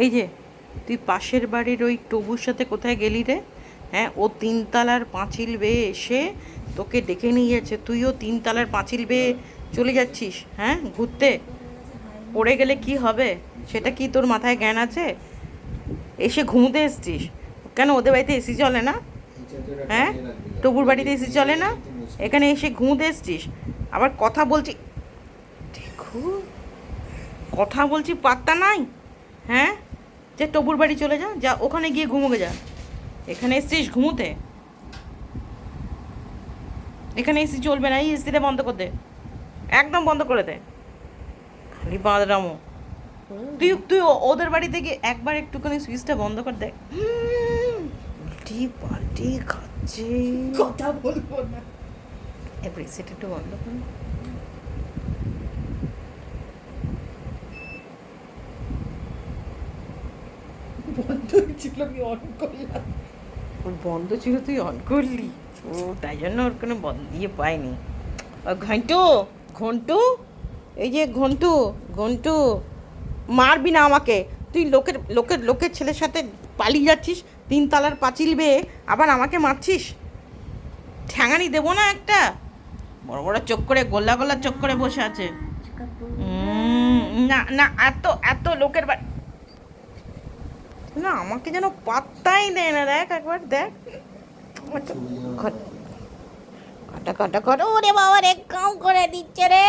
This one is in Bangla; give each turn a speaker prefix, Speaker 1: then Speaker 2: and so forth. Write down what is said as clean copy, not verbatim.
Speaker 1: এই যে তুই পাশের বাড়ির ওই টবুর সাথে কোথায় গেলি রে? হ্যাঁ, ও তিনতলার পাঁচিল বেয়ে এসে তোকে ডেকে নিয়ে যাচ্ছে, তুইও তিনতলার পাঁচিল বেয়ে চলে যাচ্ছিস, হ্যাঁ, ঘুরতে। পড়ে গেলে কি হবে সেটা কি তোর মাথায় জ্ঞান আছে? এসে ঘুমোতে এসছিস কেন? ওদের বাড়িতে এসি চলে না? হ্যাঁ, টবুর বাড়িতে এসি চলে না? এখানে এসে ঘুমোতে এসছিস, আবার কথা বলছি। দেখো, কথা বলছি পাত্তা নাই। হ্যাঁ, যে টবুর বাড়ি চলে যা, যা ওখানে গিয়ে ঘুমোকে যা। এখানে এসছিস ঘুমোতে? এখানে এসি চলবে না, এই এসিটা বন্ধ করে দে, একদম বন্ধ করে দে। খালি বাঁদরামো। তুই তুই ওদের বাড়িতে গিয়ে একবার একটুখানি সুইচটা বন্ধ করে দে। উল্টি পাল্টি খাচ্ছে,
Speaker 2: কথা বলবো না।
Speaker 1: এবার এসিটা একটু বন্ধ কর।
Speaker 2: বন্ধ ছিল, আমি অন করলাম।
Speaker 1: ওর বন্ধ ছিল, তুই অন করলি। ও, তাই জন্য ওর কোনো ইয়ে পায়নি। ঘন্টু, ঘন্টু, এই যে ঘন্টু, ঘন্টু, মারবি না আমাকে। তুই লোকের লোকের লোকের ছেলের সাথে পালিয়ে যাচ্ছিস তিনতলার পাঁচিল বেয়ে, আবার আমাকে মারছিস। ঠ্যাঙানি দেবো না একটা? বড় বড় চোখ করে, গোল্লা গোল্লা চোখ করে বসে আছে। না না, এত এত লোকের বাড়ি না, আমাকে যেন পাত্তাই দেয় না। দেখ একবার দেখ, কাটা কাটা করো, ওরে বাবা রে, কাউ করে দিচ্ছে রে।